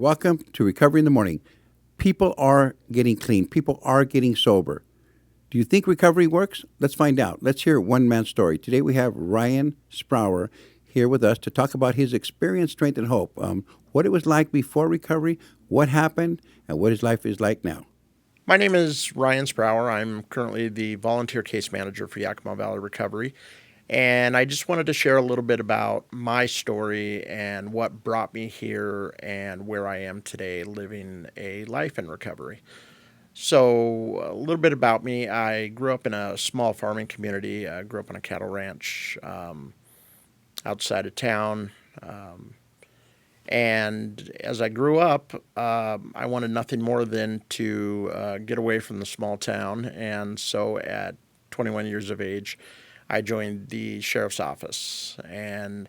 Welcome to Recovery in the Morning. People are getting clean, people are getting sober. Do you think recovery works? Let's find out. Let's hear one man's story. Today we have Ryan Sprower here with us to talk about his experience, strength, and hope. What it was like before recovery, what happened, and what his life is like now. My name is Ryan Sprower. I'm currently the volunteer case manager for Yakima Valley Recovery. And I just wanted to share a little bit about my story and what brought me here and where I am today living a life in recovery. So, a little bit about me. I grew up in a small farming community. I grew up on a cattle ranch outside of town. And as I grew up, I wanted nothing more than to get away from the small town. And so at 21 years of age, I joined the sheriff's office. And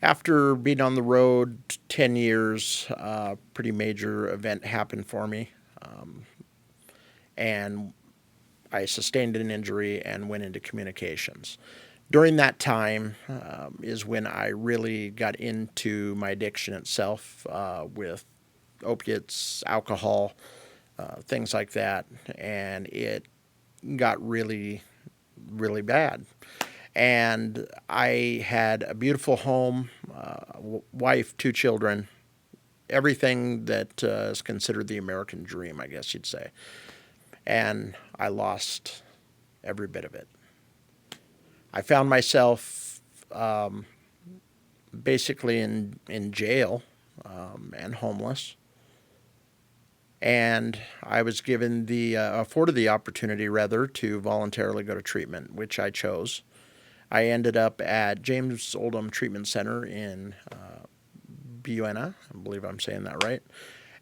after being on the road 10 years, a pretty major event happened for me. And I sustained an injury and went into communications. During that time is when I really got into my addiction itself with opiates, alcohol, things like that. And it got really, really bad. And I had a beautiful home, wife, two children, everything that is considered the American dream, I guess you'd say. And I lost every bit of it. I found myself basically in jail and homeless. And I was given afforded the opportunity, rather, to voluntarily go to treatment, which I chose. I ended up at James Oldham Treatment Center in Buena. I believe I'm saying that right.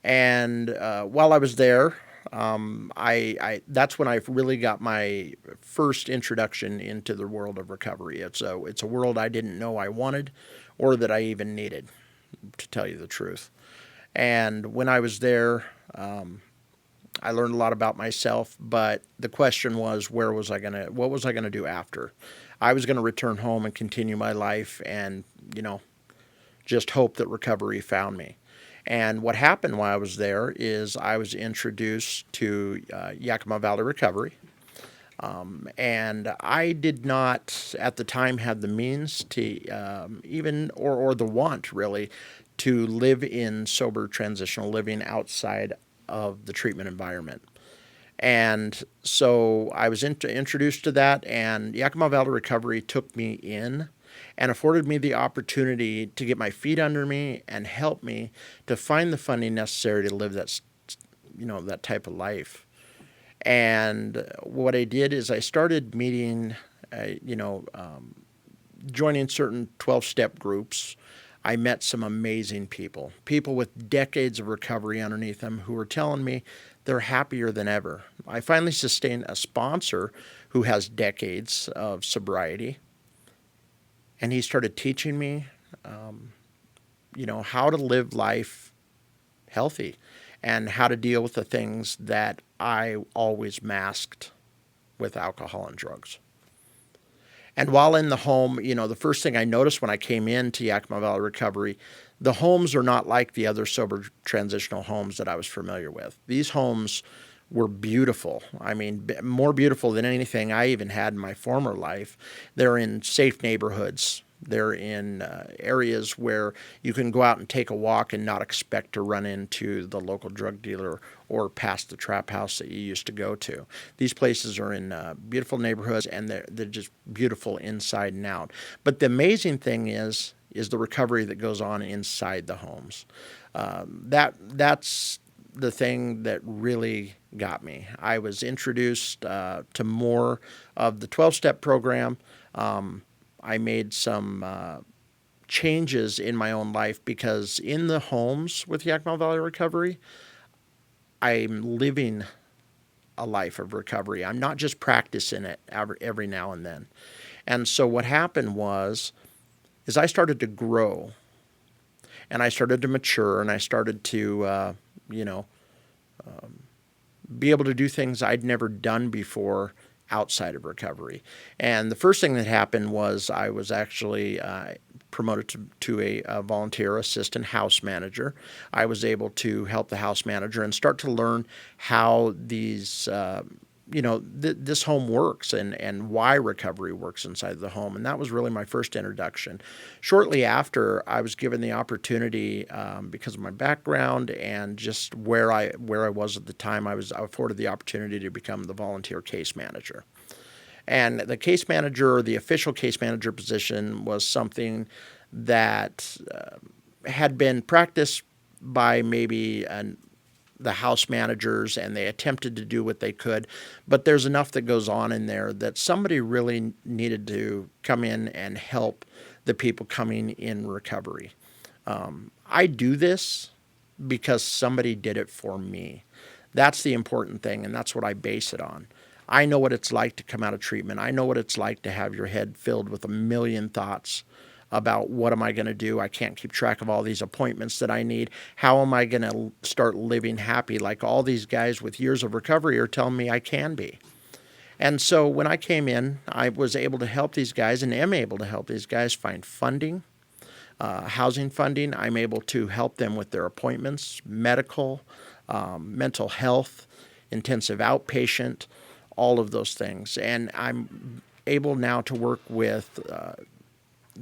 And while I was there, that's when I really got my first introduction into the world of recovery. It's a world I didn't know I wanted or that I even needed, to tell you the truth. And when I was there, I learned a lot about myself, but the question was, what was I gonna do after? I was gonna return home and continue my life, and just hope that recovery found me. And what happened while I was there is I was introduced to Yakima Valley Recovery. And I did not, at the time, have the means to or the want, really, to live in sober transitional living outside of the treatment environment. And so I was introduced to that, and Yakima Valley Recovery took me in and afforded me the opportunity to get my feet under me and help me to find the funding necessary to live that type of life. And what I did is I started meeting, joining certain 12-step groups. I met some amazing people with decades of recovery underneath them who were telling me they're happier than ever. I finally sustained a sponsor who has decades of sobriety, and he started teaching me, how to live life healthy and how to deal with the things that I always masked with alcohol and drugs. And while in the home, the first thing I noticed when I came into Yakima Valley Recovery, the homes are not like the other sober transitional homes that I was familiar with. These homes were beautiful. I mean, more beautiful than anything I even had in my former life. They're in safe neighborhoods. They're in areas where you can go out and take a walk and not expect to run into the local drug dealer or past the trap house that you used to go to. These places are in beautiful neighborhoods, and they're just beautiful inside and out. But the amazing thing is the recovery that goes on inside the homes. That's the thing that really got me. I was introduced to more of the 12-step program. I made some changes in my own life because in the homes with Yakima Valley Recovery, I'm living a life of recovery. I'm not just practicing it every now and then. And so what happened is I started to grow, and I started to mature, and I started to, be able to do things I'd never done before outside of recovery. And the first thing that happened was I was actually promoted to a volunteer assistant house manager. I was able to help the house manager and start to learn how these this home works and why recovery works inside the home. And that was really my first introduction. Shortly after, I was given the opportunity, because of my background and just where I was at the time, I was afforded the opportunity to become the volunteer case manager. And the case manager, the official case manager position, was something that had been practiced by maybe the house managers, and they attempted to do what they could. But there's enough that goes on in there that somebody really needed to come in and help the people coming in recovery. I do this because somebody did it for me. That's the important thing, and that's what I base it on. I know what it's like to come out of treatment. I know what it's like to have your head filled with a million thoughts about what am I going to do? I can't keep track of all these appointments that I need. How am I going to start living happy like all these guys with years of recovery are telling me I can be? And so when I came in, I was able to help these guys and am able to help these guys find funding, housing funding. I'm able to help them with their appointments, medical, mental health, intensive outpatient, all of those things. And I'm able now to work with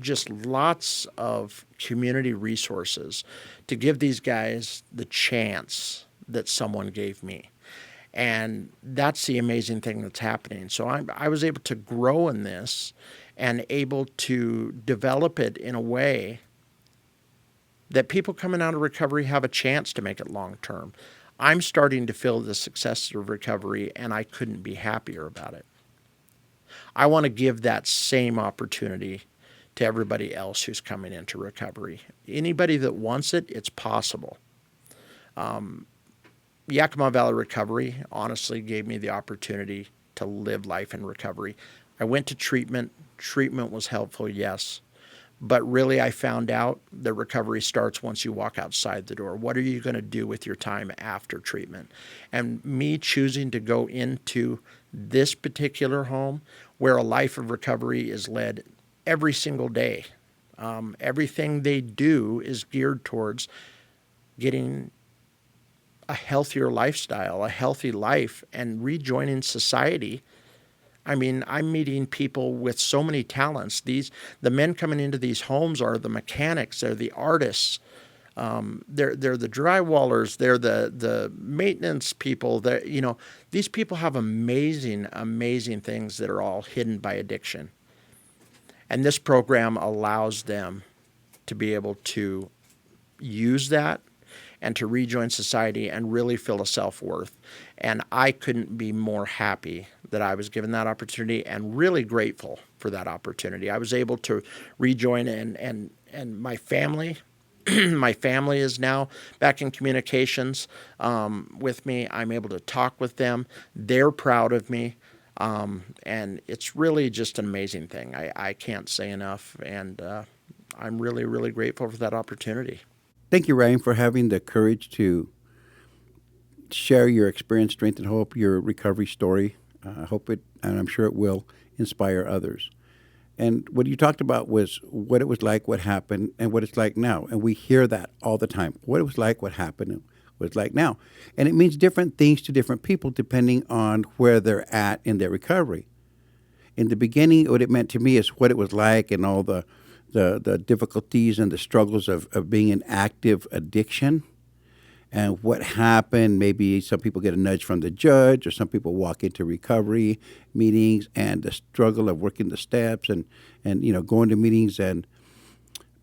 just lots of community resources to give these guys the chance that someone gave me. And that's the amazing thing that's happening. So I was able to grow in this and able to develop it in a way that people coming out of recovery have a chance to make it long term. I'm starting to feel the success of recovery, and I couldn't be happier about it. I want to give that same opportunity to everybody else who's coming into recovery. Anybody that wants it, it's possible. Yakima Valley Recovery honestly gave me the opportunity to live life in recovery. I went to treatment. Treatment was helpful, yes. But really, I found out that recovery starts once you walk outside the door. What are you going to do with your time after treatment? And me choosing to go into this particular home where a life of recovery is led every single day. Everything they do is geared towards getting a healthier lifestyle, a healthy life, and rejoining society. I mean, I'm meeting people with so many talents. The men coming into these homes are the mechanics, they're the artists, they're the drywallers, they're the maintenance people. These people have amazing, amazing things that are all hidden by addiction. And this program allows them to be able to use that and to rejoin society and really feel a self-worth. And I couldn't be more happy that I was given that opportunity and really grateful for that opportunity. I was able to rejoin and my family, my family is now back in communications with me. I'm able to talk with them. They're proud of me. And it's really just an amazing thing. I can't say enough. And I'm really, really grateful for that opportunity. Thank you, Ryan, for having the courage to share your experience, strength, and hope, your recovery story. I hope it, and I'm sure it will, inspire others. And what you talked about was what it was like, what happened, and what it's like now. And we hear that all the time. What it was like, what happened, and what it's like now. And it means different things to different people depending on where they're at in their recovery. In the beginning, what it meant to me is what it was like and all the difficulties and the struggles of being in active addiction. And what happened, maybe some people get a nudge from the judge, or some people walk into recovery meetings, and the struggle of working the steps and going to meetings and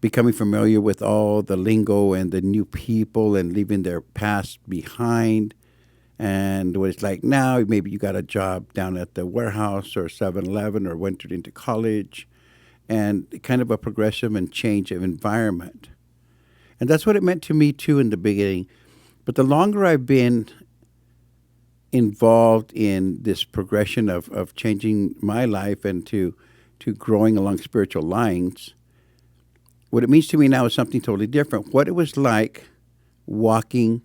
becoming familiar with all the lingo and the new people and leaving their past behind. And what it's like now, maybe you got a job down at the warehouse or 7-Eleven or went into college, and kind of a progressive and change of environment. And that's what it meant to me, too, in the beginning. But the longer I've been involved in this progression of changing my life and to growing along spiritual lines, what it means to me now is something totally different. What it was like walking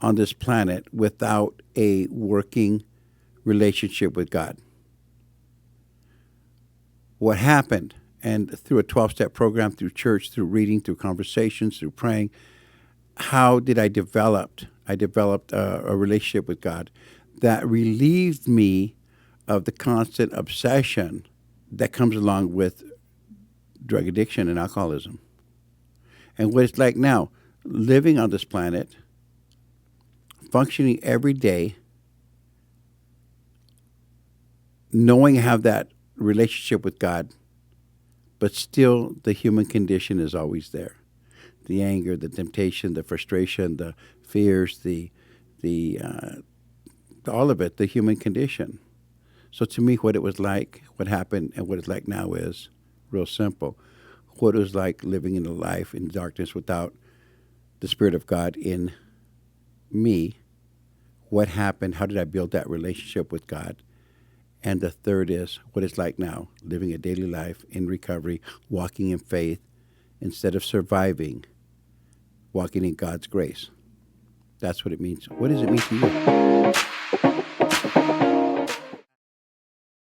on this planet without a working relationship with God. what happened. And through a 12-step program, through church, through reading, through conversations, through praying, how did I develop? I developed a relationship with God that relieved me of the constant obsession that comes along with drug addiction and alcoholism. And what it's like now, living on this planet, functioning every day, knowing I have that relationship with God, but still the human condition is always there. The anger, the temptation, the frustration, the fears, the all of it, the human condition. So to me, what it was like, what happened, and what it's like now is real simple. What it was like living in a life in darkness without the Spirit of God in me. What happened? How did I build that relationship with God? And the third is what it's like now, living a daily life in recovery, walking in faith instead of surviving, walking in God's grace. That's what it means. What does it mean to you?